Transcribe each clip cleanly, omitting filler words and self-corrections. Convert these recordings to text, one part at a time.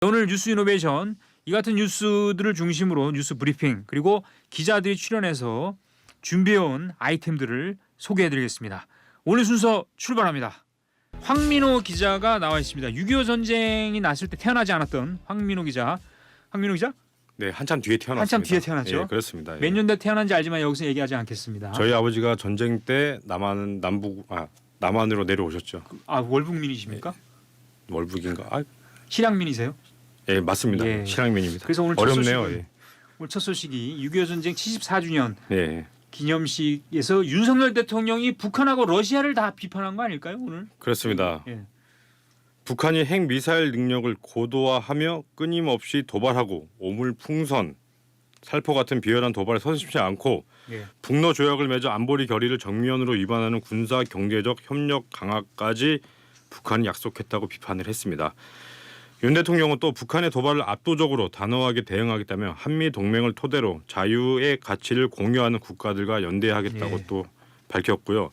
오늘 뉴스 이노베이션 이 같은 뉴스들을 중심으로 뉴스 브리핑 그리고 기자들이 출연해서 준비해온 아이템들을 소개해드리겠습니다. 오늘 순서 출발합니다. 황민호 기자가 나와 있습니다. 6.25 전쟁이 났을 때 태어나지 않았던 황민호 기자. 황민호 기자? 네, 한참 뒤에 태어났습니다. 한참 뒤에 태어났죠? 예, 그렇습니다. 몇 년대 태어난지 알지만 여기서 얘기하지 않겠습니다. 저희 아버지가 전쟁 때 남한으로 내려오셨죠. 아, 월북민이십니까? 월북인가? 실향민이세요? 예, 맞습니다. 예. 실향민입니다. 그래서 오늘 어렵네요. 첫 소식이 6.25 전쟁 74주년 예. 기념식에서 윤석열 대통령이 북한하고 러시아를 다 비판한 거 아닐까요 오늘? 그렇습니다. 예. 북한이 핵 미사일 능력을 고도화하며 끊임없이 도발하고 오물풍선, 살포 같은 비열한 도발에 서슴지 않고 예. 북러 조약을 맺어 안보리 결의를 정면으로 위반하는 군사 경제적 협력 강화까지 북한이 약속했다고 비판을 했습니다. 윤 대통령은 또 북한의 도발을 압도적으로 단호하게 대응하겠다며 한미 동맹을 토대로 자유의 가치를 공유하는 국가들과 연대하겠다고 예. 또 밝혔고요.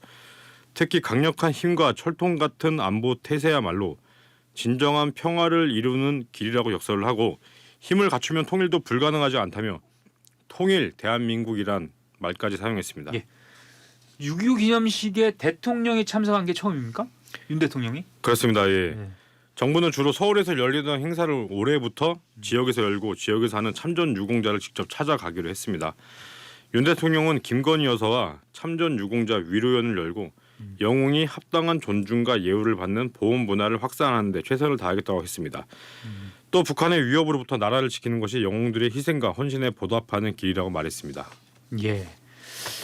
특히 강력한 힘과 철통 같은 안보 태세야말로 진정한 평화를 이루는 길이라고 역설을 하고 힘을 갖추면 통일도 불가능하지 않다며 통일 대한민국이란 말까지 사용했습니다. 예. 6.25 기념식에 대통령이 참석한 게 처음입니까? 윤 대통령이? 그렇습니다. 예. 예. 정부는 주로 서울에서 열리던 행사를 올해부터 지역에서 열고 지역에서 하는 참전 유공자를 직접 찾아가기로 했습니다. 윤 대통령은 김건희 여사와 참전 유공자 위로연을 열고 영웅이 합당한 존중과 예우를 받는 보훈 문화를 확산하는 데 최선을 다하겠다고 했습니다. 또 북한의 위협으로부터 나라를 지키는 것이 영웅들의 희생과 헌신에 보답하는 길이라고 말했습니다. 예.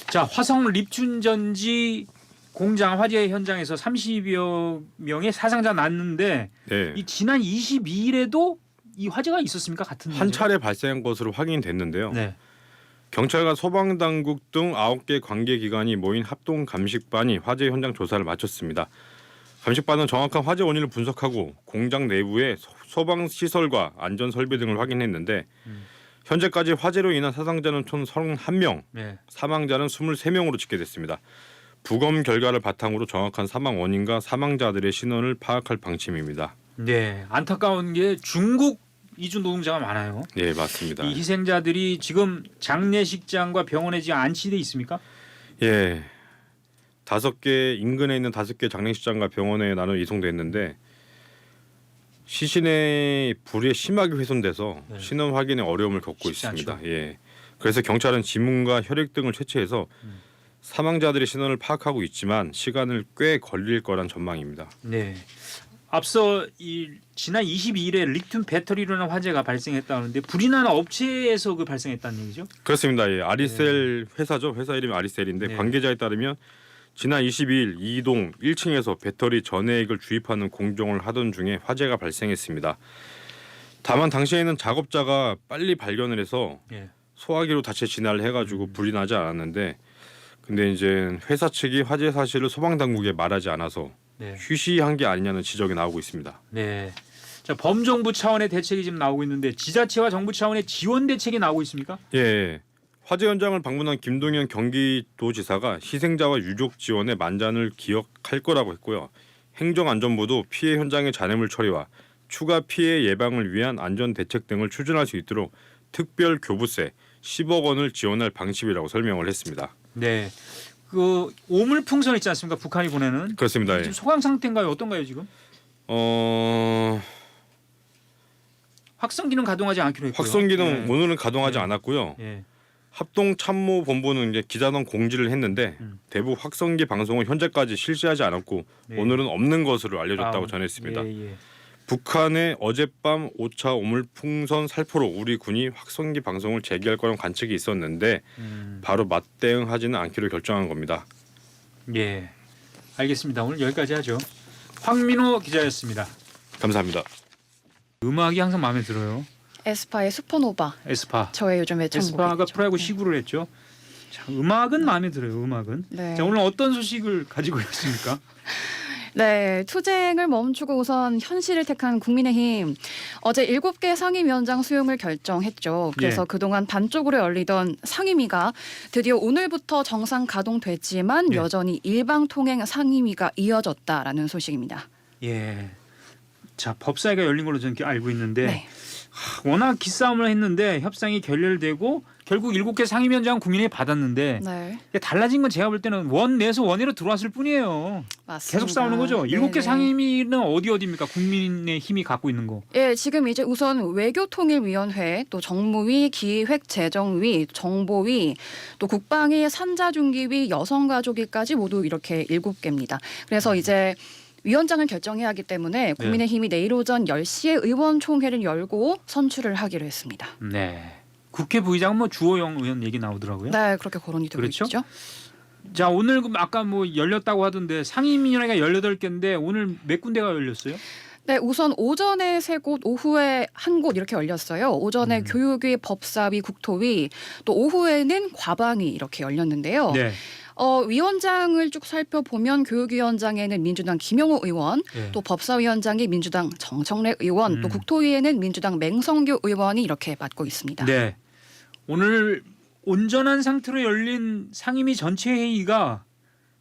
자, 화성 립춘전지 공장 화재 현장에서 30여 명의 사상자 났는데 네. 이 지난 22일에도 이 화재가 있었습니까? 같은 한 문제? 차례 발생한 것으로 확인됐는데요. 네. 경찰과 소방당국 등 9개 관계기관이 모인 합동감식반이 화재 현장 조사를 마쳤습니다. 감식반은 정확한 화재 원인을 분석하고 공장 내부의 소방시설과 안전설비 등을 확인했는데 현재까지 화재로 인한 사상자는 총 31명, 네. 사망자는 23명으로 집계됐습니다. 부검 결과를 바탕으로 정확한 사망 원인과 사망자들의 신원을 파악할 방침입니다. 네. 안타까운 게 중국 이주 노동자가 많아요. 네, 맞습니다. 이 희생자들이 지금 장례식장과 병원에 지금 안치돼 있습니까? 예, 5개 인근에 있는 5개 장례식장과 병원에 나눠 이송됐는데 시신의 불에 심하게 훼손돼서 네. 신원 확인에 어려움을 겪고 쉽지 있습니다. 않죠. 예, 그래서 경찰은 지문과 혈액 등을 채취해서 사망자들의 신원을 파악하고 있지만 시간을 꽤 걸릴 거란 전망입니다. 네. 앞서 지난 22일에 리튬 배터리로 인한 화재가 발생했다는데 불이 나는 업체에서 발생했다는 얘기죠? 그렇습니다. 예, 아리셀 회사죠. 회사 이름이 아리셀인데 네. 관계자에 따르면 지난 22일 2동 1층에서 배터리 전해액을 주입하는 공정을 하던 중에 화재가 발생했습니다. 다만 당시에는 작업자가 빨리 발견을 해서 예. 소화기로 다시 진화를 해가지고 불이 나지 않았는데 근데 이제 회사 측이 화재 사실을 소방당국에 말하지 않아서 네. 휴시한 게 아니냐는 지적이 나오고 있습니다. 네. 자, 범정부 차원의 대책이 지금 나오고 있는데 지자체와 정부 차원의 지원 대책이 나오고 있습니까? 예. 화재 현장을 방문한 김동연 경기도지사가 희생자와 유족 지원에 만전을 기억할 거라고 했고요. 행정안전부도 피해 현장의 잔해물 처리와 추가 피해 예방을 위한 안전 대책 등을 추진할 수 있도록 특별 교부세 10억 원을 지원할 방침이라고 설명을 했습니다. 네. 그 오물풍선 있지 않습니까? 북한이 보내는. 그렇습니다. 예. 지금 소강 상태인가요? 어떤가요 지금? 확성기는 가동하지 않기로 했고요. 확성기는 네. 오늘은 가동하지 네. 않았고요. 예. 합동참모본부는 이제 기자단 공지를 했는데 대북 확성기 방송은 현재까지 실시하지 않았고 네. 오늘은 없는 것으로 알려졌다고 아, 전했습니다. 예. 북한의 어젯밤 5차 오물풍선 살포로 우리 군이 확성기 방송을 재개할 거란 관측이 있었는데 바로 맞대응하지는 않기로 결정한 겁니다. 예. 알겠습니다. 오늘 여기까지 하죠. 황민호 기자였습니다. 감사합니다. 음악이 항상 마음에 들어요. 에스파의 슈퍼노바. 에스파. 저의 요즘 에스파가 애창곡이죠. 프로야구 시구를 했죠. 자, 음악은 마음에 들어요. 음악은. 네. 자, 오늘 어떤 소식을 가지고 있습니까? 네, 투쟁을 멈추고 우선 현실을 택한 국민의힘. 어제 7개 상임위원장 수용을 결정했죠. 그래서 예. 그동안 반쪽으로 열리던 상임위가 드디어 오늘부터 정상 가동됐지만 예. 여전히 일방통행 상임위가 이어졌다라는 소식입니다. 예. 자, 법사위가 열린 걸로 저는 알고 있는데 네. 워낙 기싸움을 했는데 협상이 결렬되고 결국 7개 상임위원장 국민이 받았는데 네, 달라진 건 제가 볼 때는 원 내에서 원외로 들어왔을 뿐이에요. 맞습니다. 계속 싸우는 거죠. 7개 네네. 상임위는 어디입니까? 국민의 힘이 갖고 있는 거. 예, 지금 이제 우선 외교통일위원회, 또 정무위, 기획재정위, 정보위, 또 국방위, 산자중기위, 여성가족위까지 모두 이렇게 7개입니다. 그래서 이제 위원장을 결정해야 하기 때문에 국민의힘이 내일 오전 10시에 의원총회를 열고 선출을 하기로 했습니다. 네. 국회 부의장은 뭐 주호영 의원 얘기 나오더라고요. 네, 그렇게 거론이 되고 그렇죠? 있죠. 자, 오늘 아까 뭐 열렸다고 하던데 상임위원회가 18개인데 오늘 몇 군데가 열렸어요? 네, 우선 오전에 3곳, 오후에 1곳 이렇게 열렸어요. 오전에 교육위, 법사위, 국토위, 또 오후에는 과방위 이렇게 열렸는데요. 네. 위원장을 쭉 살펴보면 교육위원장에는 민주당 김영호 의원, 네. 또 법사위원장이 민주당 정청래 의원, 또 국토위에는 민주당 맹성규 의원이 이렇게 맡고 있습니다. 네. 오늘 온전한 상태로 열린 상임위 전체 회의가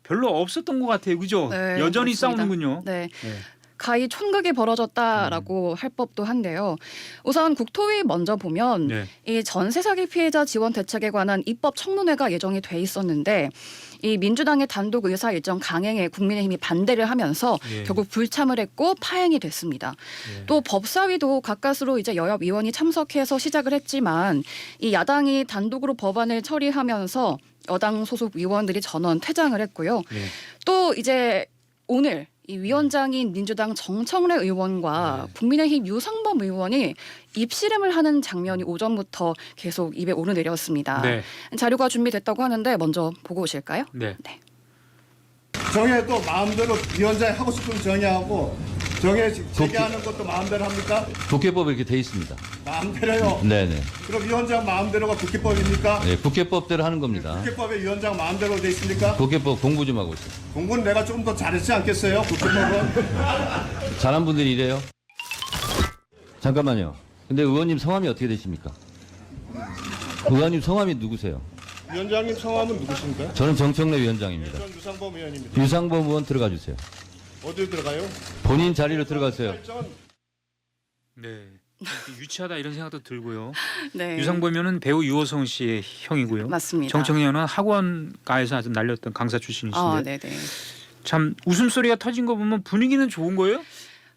별로 없었던 것 같아요. 그죠? 네, 여전히 그렇습니다. 싸우는군요. 네. 네. 가히 촌극이 벌어졌다라고 할 법도 한데요. 우선 국토위 먼저 보면 네. 이 전세 사기 피해자 지원 대책에 관한 입법 청문회가 예정이 돼 있었는데 이 민주당의 단독 의사 일정 강행에 국민의힘이 반대를 하면서 예. 결국 불참을 했고 파행이 됐습니다. 예. 또 법사위도 가까스로 이제 여야 의원이 참석해서 시작을 했지만 이 야당이 단독으로 법안을 처리하면서 여당 소속 의원들이 전원 퇴장을 했고요. 예. 또 이제 오늘 이 위원장인 민주당 정청래 의원과 국민의힘 유상범 의원이 입씨름을 하는 장면이 오전부터 계속 입에 오르내렸습니다. 네. 자료가 준비됐다고 하는데 먼저 보고 오실까요? 네. 정해도 마음대로 위원장이 하고 싶으면 정해하고 정해 제기하는 것도 마음대로 합니까? 국회법에 이렇게 돼 있습니다. 마음대로요. 네네. 그럼 위원장 마음대로가 국회법입니까? 네, 국회법대로 하는 겁니다. 국회법에 위원장 마음대로 돼 있습니까? 국회법 공부 좀 하고 있어요. 공부는 내가 조금 더 잘했지 않겠어요? 국회법은? 잘한 분들이 이래요. 잠깐만요. 근데 의원님 성함이 어떻게 되십니까? 의원님 성함이 누구세요? 위원장님 성함은 누구십니까? 저는 정청래 위원장입니다. 전 유상범 의원입니다. 유상범 의원 들어가 주세요. 어디로 들어가요? 본인 자리로 들어가세요. 네. 유치하다 이런 생각도 들고요. 네. 유상범면은 배우 유호성 씨의 형이고요. 맞습니다. 정청래 의원은 학원가에서 아주 날렸던 강사 출신이신데 아, 네네. 참 웃음소리가 터진 거 보면 분위기는 좋은 거예요?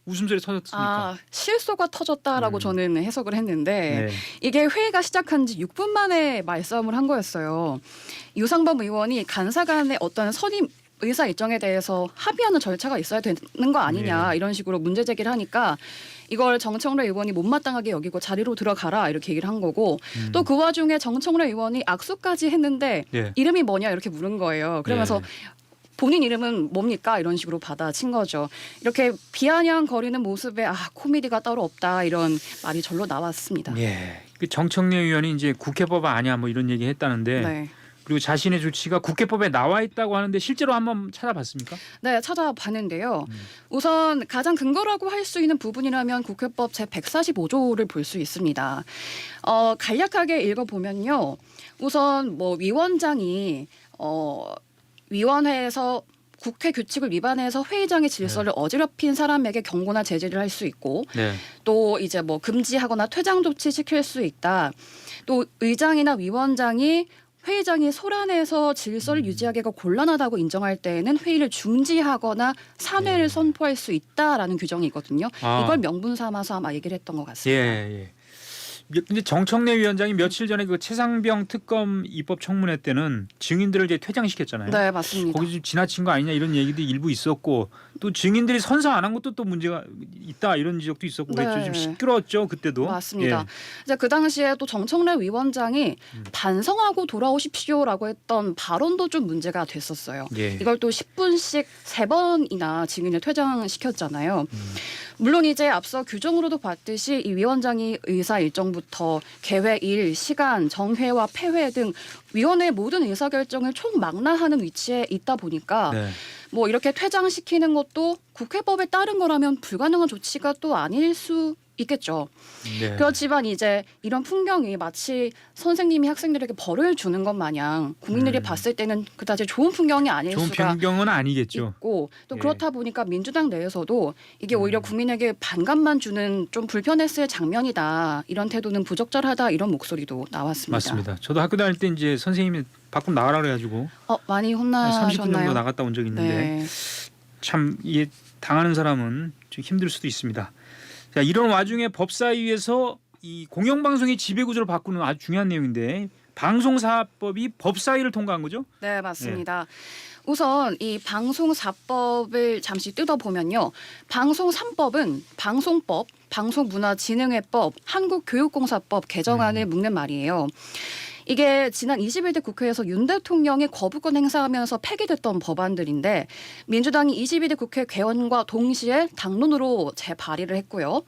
웃음소리 터졌으니까. 아, 실소가 터졌다라고 저는 해석을 했는데 네. 이게 회의가 시작한 지 6분 만에 말싸움을 한 거였어요. 유상범 의원이 간사 간의 어떤 선임 의사 일정에 대해서 합의하는 절차가 있어야 되는 거 아니냐 이런 식으로 문제 제기를 하니까 이걸 정청래 의원이 못마땅하게 여기고 자리로 들어가라 이렇게 얘기를 한 거고 또 그 와중에 정청래 의원이 악수까지 했는데 네. 이름이 뭐냐 이렇게 물은 거예요. 그러면서 네. 본인 이름은 뭡니까 이런 식으로 받아친 거죠. 이렇게 비아냥거리는 모습에 코미디가 따로 없다 이런 말이 절로 나왔습니다. 예. 그 정청래 의원이 이제 국회법 아니야 뭐 이런 얘기 했다는데 네. 그리고 자신의 조치가 국회법에 나와 있다고 하는데 실제로 한번 찾아봤습니까? 네, 찾아봤는데요. 우선 가장 근거라고 할 수 있는 부분이라면 국회법 제145조를 볼 수 있습니다. 간략하게 읽어보면요. 우선 뭐 위원장이 위원회에서 국회 규칙을 위반해서 회의장의 질서를 어지럽힌 사람에게 경고나 제지를 할 수 있고 네. 또 이제 뭐 금지하거나 퇴장 조치 시킬 수 있다. 또 의장이나 위원장이 회의장이 소란해서 질서를 유지하기가 곤란하다고 인정할 때에는 회의를 중지하거나 사퇴를 선포할 수 있다라는 규정이 있거든요. 아. 이걸 명분 삼아서 아마 얘기를 했던 것 예, 같습니다. 예. 근데 정청래 위원장이 며칠 전에 그 최상병 특검 입법 청문회 때는 증인들을 이제 퇴장시켰잖아요. 네, 맞습니다. 거기 좀 지나친 거 아니냐 이런 얘기도 일부 있었고 또 증인들이 선서 안 한 것도 또 문제가 있다 이런 지적도 있었고 네. 좀 시끄러웠죠 그때도. 맞습니다. 예. 이제 그 당시에 또 정청래 위원장이 반성하고 돌아오십시오라고 했던 발언도 좀 문제가 됐었어요. 예. 이걸 또 10분씩 3번이나 증인을 퇴장시켰잖아요. 물론 이제 앞서 규정으로도 봤듯이 이 위원장이 의사 일정부터 개회일, 시간, 정회와 폐회 등 위원회의 모든 의사결정을 총망라하는 위치에 있다 보니까 네. 뭐 이렇게 퇴장시키는 것도 국회법에 따른 거라면 불가능한 조치가 또 아닐 수 있겠죠. 네. 그렇지만 이제 이런 풍경이 마치 선생님이 학생들에게 벌을 주는 것 마냥 국민들이 봤을 때는 그다지 좋은 풍경이 아닐 좋은 수가 풍경은 아니겠죠. 있고 또 예. 그렇다 보니까 민주당 내에서도 이게 오히려 국민에게 반감만 주는 좀 불편했을 장면이다. 이런 태도는 부적절하다. 이런 목소리도 나왔습니다. 맞습니다. 저도 학교 다닐 때 이제 선생님이 밖으로 나가라 그래가지고 많이 30분 정도 혼나셨나요? 나갔다 온 적이 있는데 네. 참 이게 당하는 사람은 좀 힘들 수도 있습니다. 자, 이런 와중에 법사위에서 이 공영방송의 지배구조를 바꾸는 아주 중요한 내용인데 방송사업법이 법사위를 통과한 거죠? 네, 맞습니다. 우선 이 방송사법을 잠시 뜯어보면요. 방송 3법은 방송법, 방송문화진흥회법, 한국교육공사법 개정안을 묶는 말이에요. 이게 지난 21대 국회에서 윤 대통령이 거부권 행사하면서 폐기됐던 법안들인데 민주당이 22대 국회 개원과 동시에 당론으로 재발의를 했고요.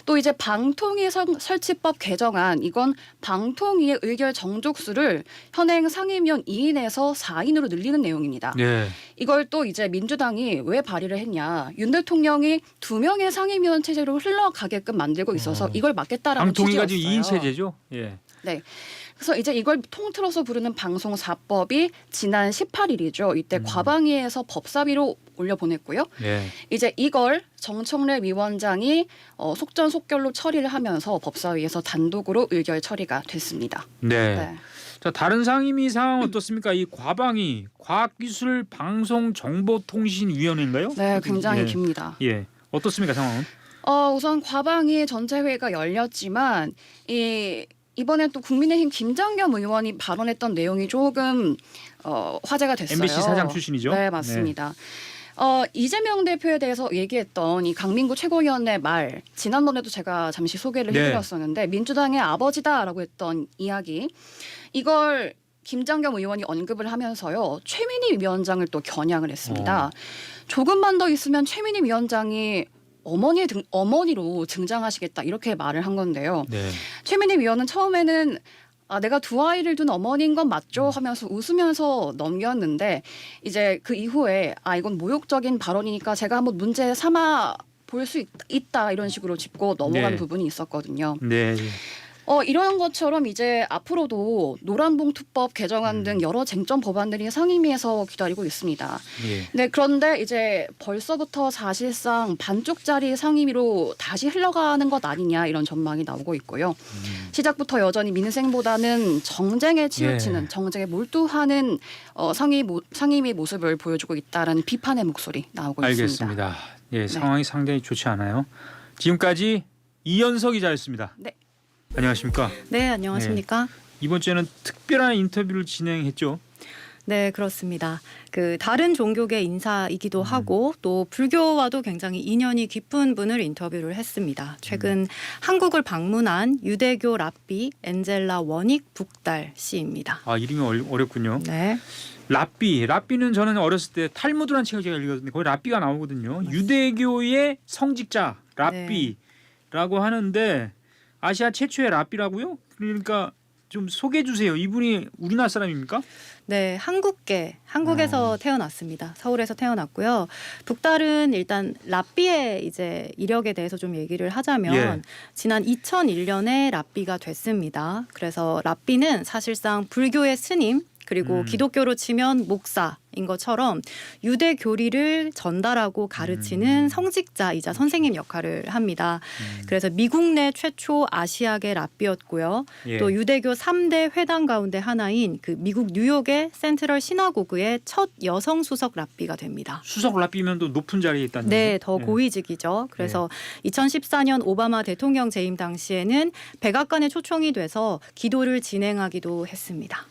또 이제 방통위 설치법 개정안 이건 방통위의 의결 정족수를 현행 상임위원 2인에서 4인으로 늘리는 내용입니다. 네. 이걸 또 이제 민주당이 왜 발의를 했냐. 윤 대통령이 2명의 상임위원 체제로 흘러가게끔 만들고 있어서 이걸 막겠다라는 방통위가 취지였어요. 지금 2인 체제죠? 예. 네. 그래서 이제 이걸 통틀어서 부르는 방송사법이 지난 18일이죠. 이때 과방위에서 법사위로 올려보냈고요. 네. 이제 이걸 정청래 위원장이 속전속결로 처리를 하면서 법사위에서 단독으로 의결 처리가 됐습니다. 네. 네. 자, 다른 상임위 상황 어떻습니까? 이 과방위 과학기술방송정보통신위원회인가요? 네, 굉장히 예. 깁니다. 예. 어떻습니까 상황은? 우선 과방위 전체회의가 열렸지만 이번에 또 국민의힘 김장겸 의원이 발언했던 내용이 조금 화제가 됐어요. MBC 사장 출신이죠? 네, 맞습니다. 이재명 대표에 대해서 얘기했던 이 강민구 최고위원의 말 지난번에도 제가 잠시 소개를 네. 해드렸었는데 민주당의 아버지다라고 했던 이야기 이걸 김장겸 의원이 언급을 하면서요 최민희 위원장을 또 겨냥을 했습니다. 조금만 더 있으면 최민희 위원장이 어머니로 등장하시겠다 이렇게 말을 한 건데요. 네. 최민희 위원은 처음에는 내가 두 아이를 둔 어머니인 건 맞죠 하면서 웃으면서 넘겼는데 이제 그 이후에 이건 모욕적인 발언이니까 제가 한번 문제 삼아 볼 수 있다 이런 식으로 짚고 넘어간 네. 부분이 있었거든요. 네. 이런 것처럼 이제 앞으로도 노란봉투법 개정안 등 여러 쟁점 법안들이 상임위에서 기다리고 있습니다. 예. 네, 그런데 이제 벌써부터 사실상 반쪽짜리 상임위로 다시 흘러가는 것 아니냐 이런 전망이 나오고 있고요. 시작부터 여전히 민생보다는 정쟁에 치우치는 예. 정쟁에 몰두하는 상임위 모습을 보여주고 있다라는 비판의 목소리 나오고 있습니다. 알겠습니다. 예, 상황이 상당히 좋지 않아요. 지금까지 이현석 기자였습니다. 네. 안녕하십니까? 네, 안녕하십니까? 이번 주에는 특별한 인터뷰를 진행했죠. 네, 그렇습니다. 그 다른 종교계 인사이기도 하고 또 불교와도 굉장히 인연이 깊은 분을 인터뷰를 했습니다. 최근 한국을 방문한 유대교 랍비 엔젤라 원익 북달 씨입니다. 이름이 어렵군요. 네. 랍비는 저는 어렸을 때 탈무드라는 책을 제가 읽었는데 거기 랍비가 나오거든요. 유대교의 성직자 랍비라고 하는데 아시아 최초의 랍비라고요? 그러니까 좀 소개해 주세요. 이분이 우리나라 사람입니까? 네, 한국에서 태어났습니다. 서울에서 태어났고요. 북달은 일단 랍비의 이제 이력에 대해서 좀 얘기를 하자면 예. 지난 2001년에 랍비가 됐습니다. 그래서 랍비는 사실상 불교의 스님 그리고 기독교로 치면 목사인 것처럼 유대 교리를 전달하고 가르치는 성직자이자 선생님 역할을 합니다. 그래서 미국 내 최초 아시아계 랍비였고요. 예. 또 유대교 3대 회당 가운데 하나인 그 미국 뉴욕의 센트럴 시나고그의 첫 여성 수석 랍비가 됩니다. 수석 랍비면 또 높은 자리에 있다는 네, 거죠? 더 고위직이죠. 그래서 2014년 오바마 대통령 재임 당시에는 백악관에 초청이 돼서 기도를 진행하기도 했습니다.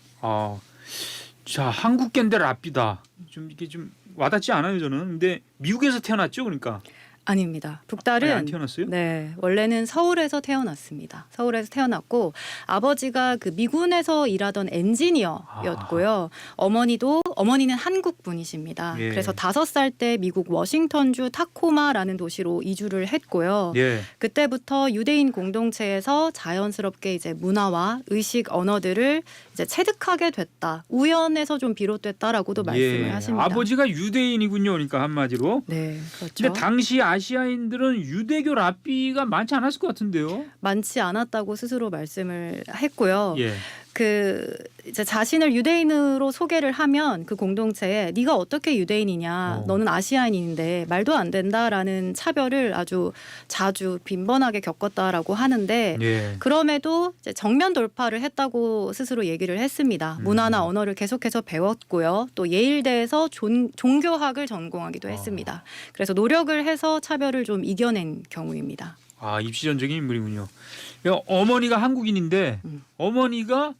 자, 한국계인데 랍비다. 좀 이게 좀 와닿지 않아요, 저는. 근데 미국에서 태어났죠, 그러니까. 아닙니다. 아니, 북달은 안 태어났어요? 네, 원래는 서울에서 태어났습니다. 서울에서 태어났고 아버지가 그 미군에서 일하던 엔지니어였고요. 어머니는 한국 분이십니다. 예. 그래서 5살 때 미국 워싱턴주 타코마라는 도시로 이주를 했고요. 예. 그때부터 유대인 공동체에서 자연스럽게 이제 문화와 의식 언어들을 이제 체득하게 됐다. 우연에서 좀 비롯됐다라고도 말씀을 하십니다. 아버지가 유대인이군요, 그러니까 한마디로. 네, 그렇죠. 근데 당시 아시아인들은 유대교 랍비가 많지 않았을 것 같은데요. 많지 않았다고 스스로 말씀을 했고요. 예. 그 이제 자신을 유대인으로 소개를 하면 그 공동체에 네가 어떻게 유대인이냐, 너는 아시아인인데 말도 안 된다라는 차별을 아주 자주 빈번하게 겪었다라고 하는데 예. 그럼에도 이제 정면 돌파를 했다고 스스로 얘기를 했습니다. 문화나 언어를 계속해서 배웠고요. 또 예일대에서 종교학을 전공하기도 했습니다. 그래서 노력을 해서 차별을 좀 이겨낸 경우입니다. 아, 입시전적인 인물이군요. 어머니가 한국인인데 어머니가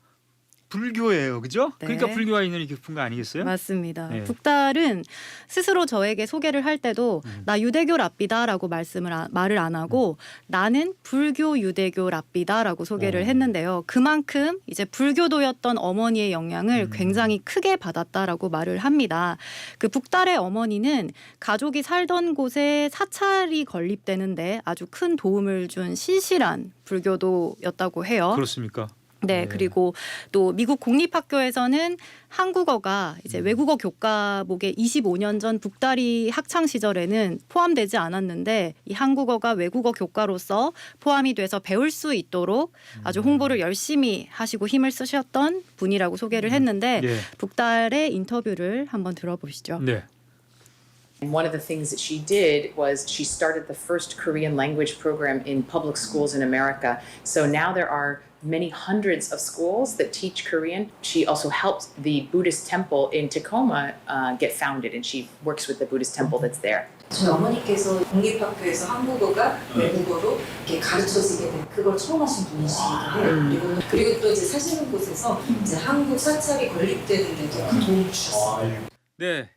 불교예요, 그죠? 네. 그러니까 불교와 인연이 깊은 거 아니겠어요? 맞습니다. 네. 북달은 스스로 저에게 소개를 할 때도 나 유대교 랍비다라고 말을 안 하고 나는 불교 유대교 랍비다라고 소개를 했는데요. 그만큼 이제 불교도였던 어머니의 영향을 굉장히 크게 받았다라고 말을 합니다. 그 북달의 어머니는 가족이 살던 곳에 사찰이 건립되는데 아주 큰 도움을 준 신실한 불교도였다고 해요. 그렇습니까? 네, 그리고 또 미국 공립학교에서는 한국어가 이제 외국어 교과목에 25년 전 북다리 학창 시절에는 포함되지 않았는데 이 한국어가 외국어 교과로서 포함이 돼서 배울 수 있도록 아주 홍보를 열심히 하시고 힘을 쓰셨던 분이라고 소개를 했는데 네. 북달의 인터뷰를 한번 들어보시죠. 네. And one of the things that she did was she started the first Korean language program in public schools in America. So now there are many hundreds of schools that teach Korean. She also helped the Buddhist temple in Tacoma get founded, and she works with the Buddhist temple that's there. 저희 어머니께서 공립학교에서 한국어가 외국어로 이렇게 가르쳐지게 된 그걸 처음 하신 분이시기도 해요. 그리고 또 이제 사시는 곳에서 이제 한국 사찰이 건립되는 데도 큰 도움을 주셨어요. 네.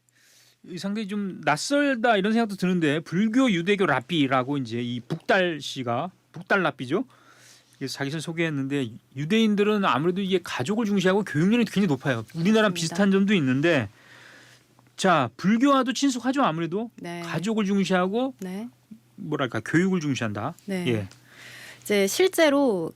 상당히 좀 낯설다 이런 생각도 드는데 불교 유대교 랍비라고 이제 이 북달 씨가 북달 랍비죠. 그래서 자기를 소개했는데 유대인들은 아무래도 이게 가족을 중시하고 교육열이 굉장히 높아요. 우리나라랑 비슷한 점도 있는데 자 불교와도 친숙하죠. 아무래도 네. 가족을 중시하고 네. 뭐랄까 교육을 중시한다. 네. 예. 이제 실제로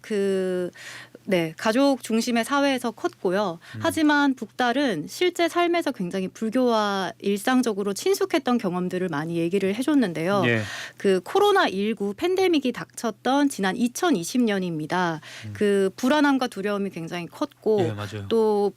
가족 중심의 사회에서 컸고요. 하지만 북달은 실제 삶에서 굉장히 불교와 일상적으로 친숙했던 경험들을 많이 얘기를 해줬는데요. 예. 그 코로나19 팬데믹이 닥쳤던 지난 2020년입니다. 그 불안함과 두려움이 굉장히 컸고 예, 맞아요. 또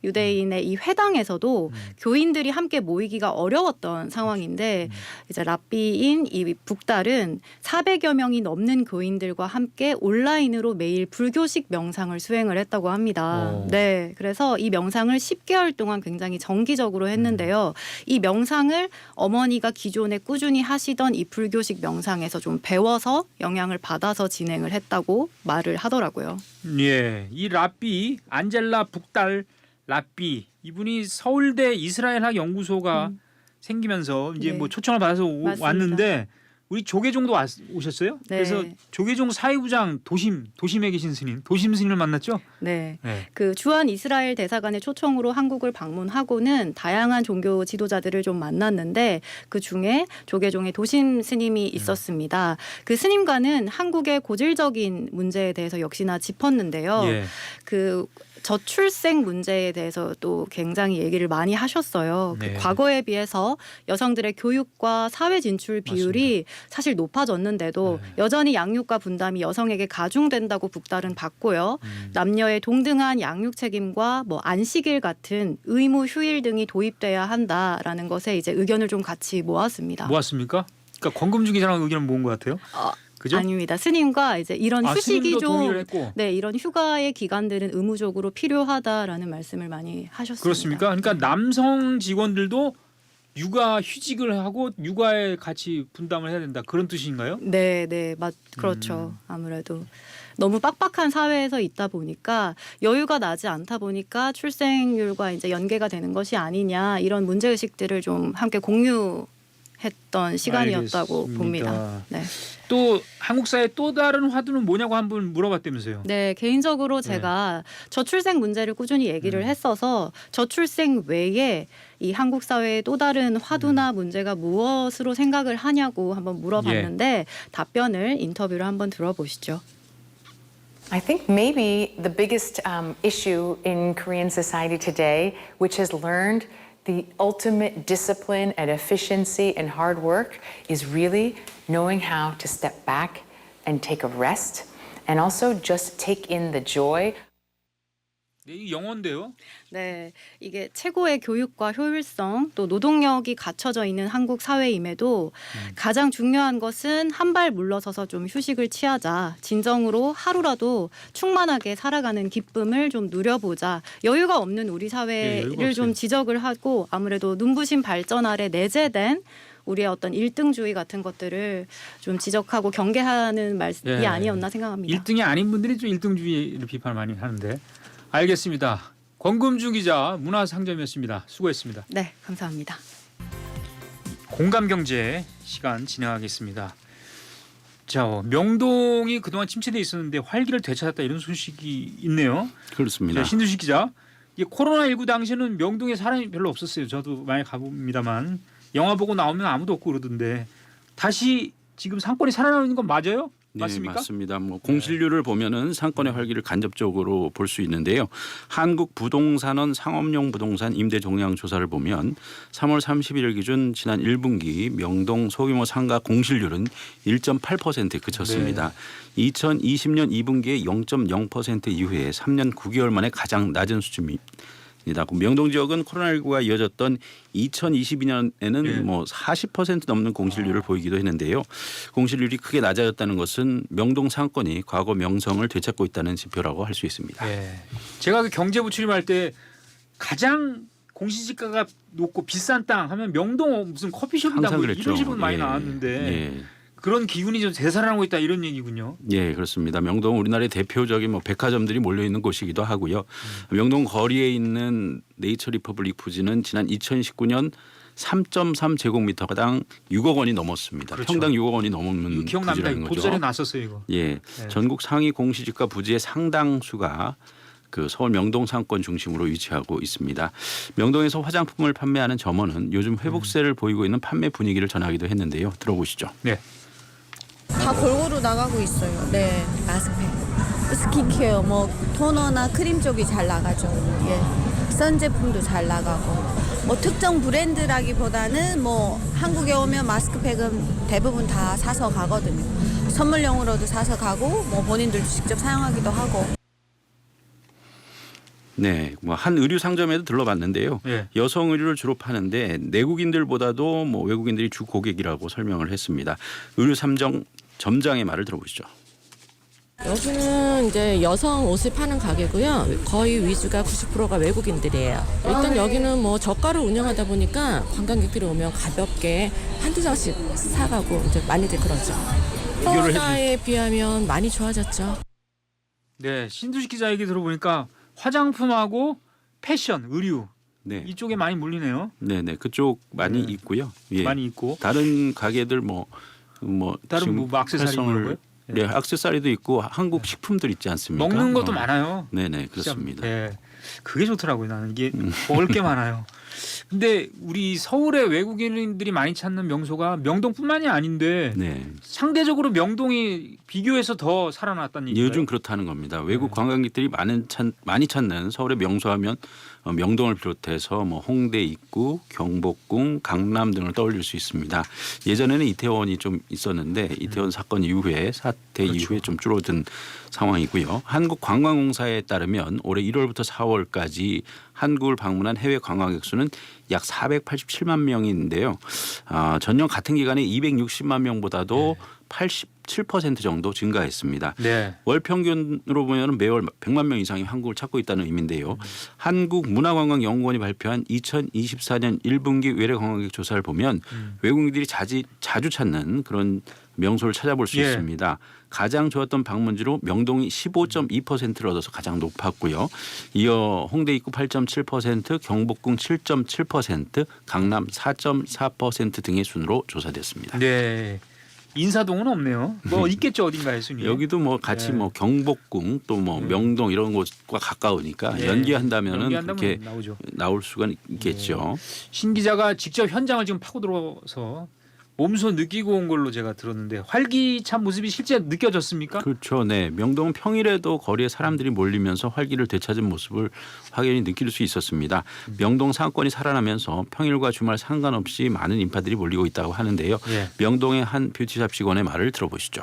유대인의 이 회당에서도 교인들이 함께 모이기가 어려웠던 상황인데 이제 랍비인 이 북달은 400여 명이 넘는 교인들과 함께 온라인으로 매일 불교식 명상을 수행을 했다고 합니다. 네, 그래서 이 명상을 10개월 동안 굉장히 정기적으로 했는데요. 이 명상을 어머니가 기존에 꾸준히 하시던 이 불교식 명상에서 좀 배워서 영향을 받아서 진행을 했다고 말을 하더라고요. 예, 이 랍비 안젤라 북달 랍비 이분이 서울대 이스라엘학 연구소가 생기면서 이제 네. 뭐 초청을 받아서 맞습니다. 왔는데 우리 조계종도 오셨어요. 네. 그래서 조계종 사회부장 도심에 계신 스님, 도심 스님을 만났죠. 네. 네. 그 주한 이스라엘 대사관의 초청으로 한국을 방문하고는 다양한 종교 지도자들을 좀 만났는데 그 중에 조계종의 도심 스님이 있었습니다. 그 스님과는 한국의 고질적인 문제에 대해서 역시나 짚었는데요. 예. 그 저출생 문제에 대해서 또 굉장히 얘기를 많이 하셨어요. 네. 그 과거에 비해서 여성들의 교육과 사회 진출 비율이 사실 높아졌는데도 여전히 양육과 분담이 여성에게 가중된다고 북달은 봤고요. 남녀의 동등한 양육 책임과 뭐 안식일 같은 의무 휴일 등이 도입돼야 한다라는 것에 이제 의견을 좀 같이 모았습니다. 모았습니까? 그러니까 권금주 기자랑 의견을 모은 것 같아요. 그죠? 아닙니다. 스님과 이제 이런 휴식이 스님도 좀 동의를 했고. 네, 이런 휴가의 기간들은 의무적으로 필요하다라는 말씀을 많이 하셨습니다. 그렇습니까? 그러니까 남성 직원들도 육아 휴직을 하고 육아에 같이 분담을 해야 된다. 그런 뜻인가요? 네, 그렇죠. 아무래도 너무 빡빡한 사회에서 있다 보니까 여유가 나지 않다 보니까 출생률과 이제 연계가 되는 것이 아니냐 이런 문제 의식들을 좀 함께 공유했던 시간이었다고 알겠습니다. 봅니다. 네. 또 한국 사회 또 다른 화두는 뭐냐고 한번 물어봤다면서요. 네, 개인적으로 제가 저출생 문제를 꾸준히 얘기를 했어서 저출생 외에 이 한국 사회의 또 다른 화두나 문제가 무엇으로 생각을 하냐고 한번 물어봤는데 답변을 인터뷰를 한번 들어보시죠. I think maybe the biggest issue in Korean society today, which has learned the ultimate discipline and efficiency and hard work is really knowing how to step back and take a rest and also just take in the joy. 네, 이 영어인데요. 네, 이게 최고의 교육과 효율성 또 노동력이 갖춰져 있는 한국 사회임에도 가장 중요한 것은 한 발 물러서서 좀 휴식을 취하자. 진정으로 하루라도 충만하게 살아가는 기쁨을 좀 누려보자. 여유가 없는 우리 사회를 여유가 좀 없어요. 지적을 하고 아무래도 눈부신 발전 아래 내재된 우리의 어떤 일등주의 같은 것들을 좀 지적하고 경계하는 말씀이 예. 아니었나 생각합니다. 1등이 아닌 분들이 좀 1등주의를 비판을 많이 하는데 알겠습니다. 권금주 기자 문화상점이었습니다. 수고했습니다. 네, 감사합니다. 공감경제 시간 진행하겠습니다. 자, 명동이 그동안 침체돼 있었는데 활기를 되찾았다 이런 소식이 있네요. 그렇습니다. 자, 신두식 기자. 이게 코로나19 당시에는 명동에 사람이 별로 없었어요. 저도 많이 가봅니다만 영화 보고 나오면 아무도 없고 그러던데 다시 지금 상권이 살아나는 건 맞아요? 맞습니까? 네, 맞습니다. 뭐 공실률을 보면은 상권의 활기를 간접적으로 볼 수 있는데요. 한국 부동산원 상업용 부동산 임대 동향 조사를 보면 3월 31일 기준 지난 1분기 명동 소규모 상가 공실률은 1.8%에 그쳤습니다. 2020년 2분기에 0.0% 이후에 3년 9개월 만에 가장 낮은 수준입니다. 명동 지역은 코로나19가 이어졌던 2022년에는 뭐 40% 넘는 공실률을 보이기도 했는데요. 공실률이 크게 낮아졌다는 것은 명동 상권이 과거 명성을 되찾고 있다는 지표라고 할 수 있습니다. 제가 그 경제부 출입할 때 가장 공시지가가 높고 비싼 땅 하면 명동 무슨 커피숍이다 항상 뭐 그랬죠. 이런 식으로 많이 나왔는데 그런 기운이 좀 되살아나고 있다 이런 얘기군요. 예, 그렇습니다. 명동은 우리나라의 대표적인 뭐 백화점들이 몰려 있는 곳이기도 하고요. 명동 거리에 있는 네이처 리퍼블릭 푸드는 지난 2019년 3.3 제곱미터당 6억 원이 넘었습니다. 그렇죠. 평당 6억 원이 넘는 기억납니다. 부지라는 거죠. 보도자료 났었어요 이거. 예, 전국 상위 공시지가 부지의 상당수가 그 서울 명동 상권 중심으로 위치하고 있습니다. 명동에서 화장품을 판매하는 점원은 요즘 회복세를 보이고 있는 판매 분위기를 전하기도 했는데요. 들어보시죠. 네. 다 골고루 나가고 있어요. 네, 마스크팩, 스킨케어, 뭐 토너나 크림 쪽이 잘 나가죠. 예, 선 제품도 잘 나가고. 뭐 특정 브랜드라기보다는 뭐 한국에 오면 마스크팩은 대부분 다 사서 가거든요. 선물용으로도 사서 가고, 뭐 본인들도 직접 사용하기도 하고. 네, 뭐 한 의류 상점에도 들러봤는데요. 여성 의류를 주로 파는데 내국인들보다도 뭐 외국인들이 주 고객이라고 설명을 했습니다. 의류 삼정 점장의 말을 들어보시죠. 여기는 이제 여성 옷을 파는 가게고요. 거의 위주가 90%가 외국인들이에요. 일단 여기는 뭐 저가로 운영하다 보니까 관광객들이 오면 가볍게 한두 장씩 사가고 이제 많이들 그러죠. 코로나에 비하면 많이 좋아졌죠. 네, 신두식 기자 얘기 들어보니까 화장품하고 패션, 의류 이쪽에 많이 몰리네요. 네, 그쪽 많이 있고요. 예. 많이 있고 다른 가게들 뭐 다른 뭐 액세서리 이런 거요? 네, 액세서리도 있고 한국 식품들 있지 않습니까? 먹는 것도 많아요. 네네, 그렇습니다. 네, 그게 좋더라고요. 나는 이게 먹을 게 많아요. 근데 우리 서울에 외국인들이 많이 찾는 명소가 명동뿐만이 아닌데 상대적으로 명동이 비교해서 더 살아났다는 얘기예요. 요즘 그렇다는 겁니다. 외국 관광객들이 많이 찾는 서울의 명소하면 명동을 비롯해서 뭐 홍대 입구, 경복궁, 강남 등을 떠올릴 수 있습니다. 예전에는 이태원이 좀 있었는데 이태원 사건 이후에 사태 이후에 좀 줄어든 상황이고요. 한국관광공사에 따르면 올해 1월부터 4월까지 한국을 방문한 해외 관광객 수는 약 487만 명인데요. 전년 같은 기간에 260만 명보다도 87% 정도 증가했습니다. 월 평균으로 보면 매월 100만 명 이상이 한국을 찾고 있다는 의미인데요. 한국문화관광연구원이 발표한 2024년 1분기 외래 관광객 조사를 보면 외국인들이 자주 찾는 그런 명소를 찾아볼 수 있습니다. 가장 좋았던 방문지로 명동이 15.2%를 얻어서 가장 높았고요. 이어 홍대 입구 8.7%, 경복궁 7.7%, 강남 4.4% 등의 순으로 조사됐습니다. 네. 인사동은 없네요. 뭐 있겠죠 어딘가에 순위. 여기도 뭐 같이 뭐 경복궁 또 뭐 명동 이런 곳과 가까우니까 연계한다면은 그렇게 나올 수가 있겠죠. 신 기자가 직접 현장을 지금 파고 들어서 몸소 느끼고 온 걸로 제가 들었는데 활기찬 모습이 실제 느껴졌습니까? 그렇죠. 네. 명동은 평일에도 거리에 사람들이 몰리면서 활기를 되찾은 모습을 확연히 느낄 수 있었습니다. 명동 상권이 살아나면서 평일과 주말 상관없이 많은 인파들이 몰리고 있다고 하는데요. 예. 명동의 한 뷰티샵 직원의 말을 들어보시죠.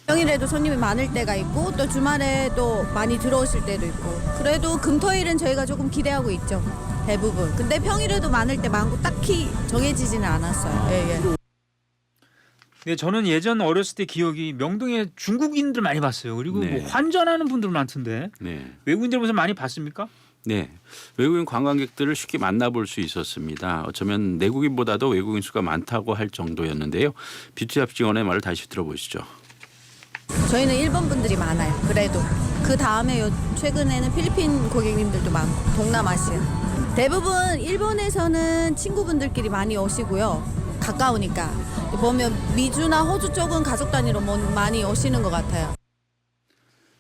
평일에도 손님이 많을 때가 있고 또 주말에 또 많이 들어오실 때도 있고 그래도 금토일은 저희가 조금 기대하고 있죠. 대부분. 근데 평일에도 많을 때 많고 딱히 정해지지는 않았어요. 예, 예. 네, 저는 예전 어렸을 때 기억이 명동에 중국인들 많이 봤어요. 그리고 네. 뭐 환전하는 분들 많던데 네. 외국인들 모습 많이 봤습니까? 네. 외국인 관광객들을 쉽게 만나볼 수 있었습니다. 어쩌면 내국인보다도 외국인 수가 많다고 할 정도였는데요. 뷰티샵 직원의 말을 다시 들어보시죠. 저희는 일본 분들이 많아요. 그래도 그 다음에 최근에는 필리핀 고객님들도 많고 동남아시아. 대부분 일본에서는 친구분들끼리 많이 오시고요. 가까우니까 보면 미주나 호주 쪽은 가족 단위로 많이 오시는 것 같아요.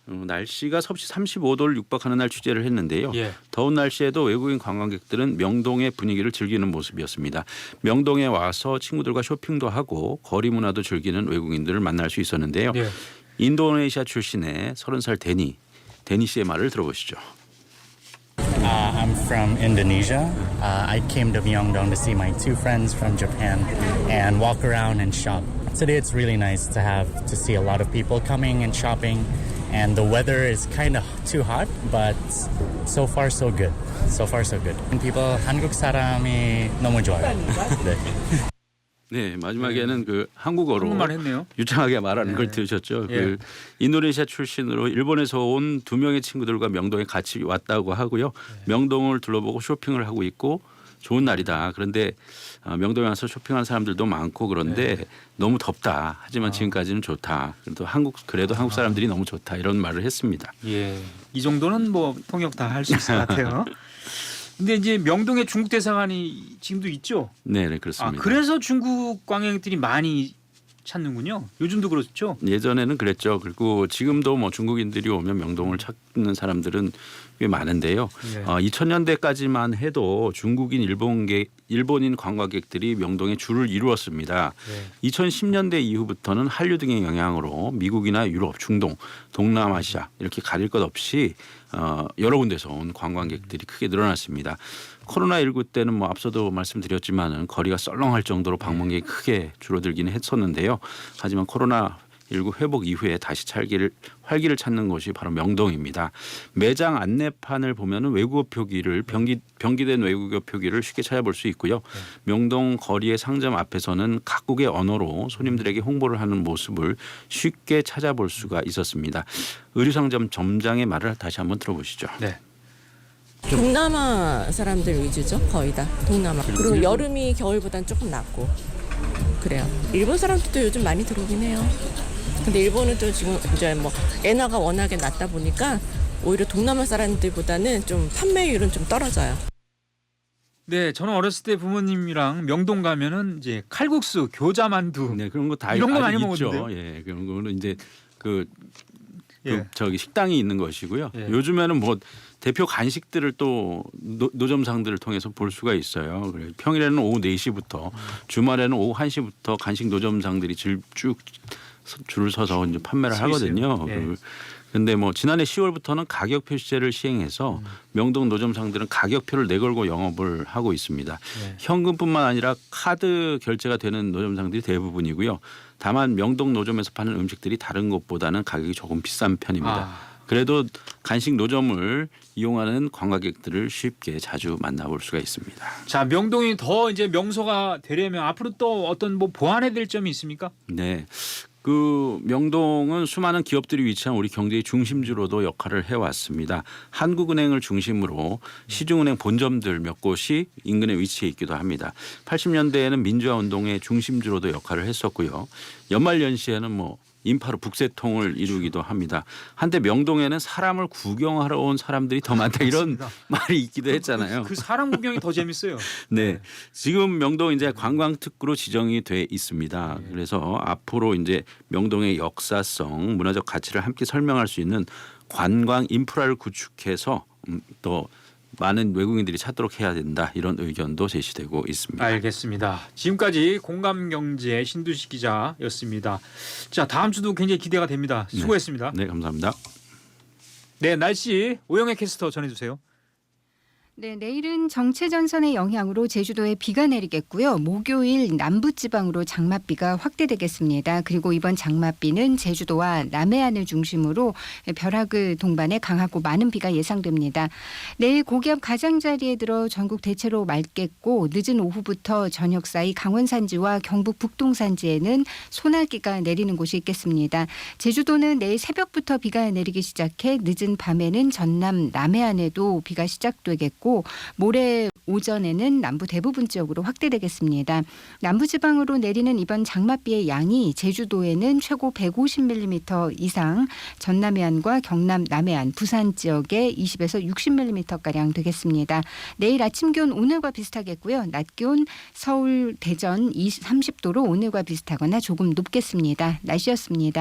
날씨가 섭씨 35도를 육박하는 날 취재를 했는데요. 예. 더운 날씨에도 외국인 관광객들은 명동의 분위기를 즐기는 모습이었습니다. 명동에 와서 친구들과 쇼핑도 하고 거리 문화도 즐기는 외국인들을 만날 수 있었는데요. 예. 인도네시아 출신의 30살 데니 씨의 말을 들어보시죠. I'm from Indonesia. I came to Myeongdong to see my two friends from Japan and walk around and shop. Today it's really nice to see a lot of people coming and shopping, and the weather is kind of too hot, but so far so good. So far so good. People 한국 사람이 너무 좋아요. 네. 네, 마지막에는 그 한국어로 한국말 했네요. 유창하게 말하는 걸 들으셨죠. 예. 그 인도네시아 출신으로 일본에서 온 2명의 친구들과 명동에 같이 왔다고 하고요. 명동을 둘러보고 쇼핑을 하고 있고 좋은 날이다. 그런데 명동에 와서 쇼핑하는 사람들도 많고 그런데 너무 덥다. 하지만 지금까지는 좋다. 그래도 한국 사람들이 너무 좋다. 이런 말을 했습니다. 예. 이 정도는 뭐 통역 다 할 수 있을 것 같아요. 근데 이제 명동에 중국 대사관이 지금도 있죠? 네, 그렇습니다. 그래서 중국 관광객들이 많이 찾는군요. 요즘도 그렇죠? 예전에는 그랬죠. 그리고 지금도 뭐 중국인들이 오면 명동을 찾는 사람들은 꽤 많은데요. 네. 2000년대까지만 해도 중국인 일본인 관광객들이 명동에 줄을 이루었습니다. 네. 2010년대 이후부터는 한류 등의 영향으로 미국이나 유럽, 중동, 동남아시아 이렇게 가릴 것 없이 여러 군데서 온 관광객들이 크게 늘어났습니다. 코로나19 때는 뭐 앞서도 말씀드렸지만은 거리가 썰렁할 정도로 방문객이 크게 줄어들기는 했었는데요. 하지만 코로나19 회복 이후에 다시 활기를 찾는 곳이 바로 명동입니다. 매장 안내판을 보면은 외국어 표기를 병기된 외국어 표기를 쉽게 찾아볼 수 있고요. 명동 거리의 상점 앞에서는 각국의 언어로 손님들에게 홍보를 하는 모습을 쉽게 찾아볼 수가 있었습니다. 의류상점 점장의 말을 다시 한번 들어보시죠. 네. 동남아 사람들 위주죠. 거의 다 동남아. 그리고 여름이 겨울보단 조금 낫고 그래요. 일본 사람들도 요즘 많이 들어오긴 해요. 근데 일본은 또 지금 이제 뭐 엔화가 워낙에 낮다 보니까 오히려 동남아 사람들보다는 좀 판매율은 좀 떨어져요. 네, 저는 어렸을 때 부모님이랑 명동 가면은 이제 칼국수, 교자만두, 네, 그런 거 다 이런 거 많이 있죠. 먹었는데요. 예, 그런 거는 이제 그 예. 저기 식당이 있는 것이고요. 예. 요즘에는 뭐 대표 간식들을 또 노점상들을 통해서 볼 수가 있어요. 그래 평일에는 오후 4시부터 주말에는 오후 1시부터 간식 노점상들이 쭉 줄을 서서 이제 판매를 하거든요. 그런데 뭐 지난해 10월부터는 가격 표시제를 시행해서 명동 노점상들은 가격표를 내걸고 영업을 하고 있습니다. 현금뿐만 아니라 카드 결제가 되는 노점상들이 대부분이고요. 다만 명동 노점에서 파는 음식들이 다른 곳보다는 가격이 조금 비싼 편입니다. 그래도 간식 노점을 이용하는 관광객들을 쉽게 자주 만나볼 수가 있습니다. 자, 명동이 더 이제 명소가 되려면 앞으로 또 어떤 뭐 보완해야 될 점이 있습니까? 네. 그 명동은 수많은 기업들이 위치한 우리 경제의 중심지로도 역할을 해왔습니다. 한국은행을 중심으로 시중은행 본점들 몇 곳이 인근에 위치해 있기도 합니다. 80년대에는 민주화운동의 중심지로도 역할을 했었고요. 연말연시에는 뭐 인파로 북새통을 이루기도 합니다. 한때 명동에는 사람을 구경하러 온 사람들이 더 많다 이런 말이 있기도 했잖아요. 그 사람 구경이 더 재밌어요. 네, 지금 명동 이제 관광특구로 지정이 돼 있습니다. 그래서 앞으로 이제 명동의 역사성, 문화적 가치를 함께 설명할 수 있는 관광 인프라를 구축해서 또 많은 외국인들이 찾도록 해야 된다 이런 의견도 제시되고 있습니다. 알겠습니다. 지금까지 공감경제 신두식 기자였습니다. 자, 다음 주도 굉장히 기대가 됩니다. 수고했습니다. 네, 감사합니다. 네, 날씨 오영애 캐스터 전해주세요. 네, 내일은 정체전선의 영향으로 제주도에 비가 내리겠고요. 목요일 남부지방으로 장맛비가 확대되겠습니다. 그리고 이번 장맛비는 제주도와 남해안을 중심으로 벼락을 동반해 강하고 많은 비가 예상됩니다. 내일 고기압 가장자리에 들어 전국 대체로 맑겠고 늦은 오후부터 저녁 사이 강원 산지와 경북 북동 산지에는 소나기가 내리는 곳이 있겠습니다. 제주도는 내일 새벽부터 비가 내리기 시작해 늦은 밤에는 전남 남해안에도 비가 시작되겠고 모레 오전에는 남부 대부분 지역으로 확대되겠습니다. 남부지방으로 내리는 이번 장맛비의 양이 제주도에는 최고 150mm 이상, 전남해안과 경남 남해안, 부산 지역에 20에서 60mm가량 되겠습니다. 내일 아침 기온 오늘과 비슷하겠고요. 낮 기온 서울, 대전 30도로 오늘과 비슷하거나 조금 높겠습니다. 날씨였습니다.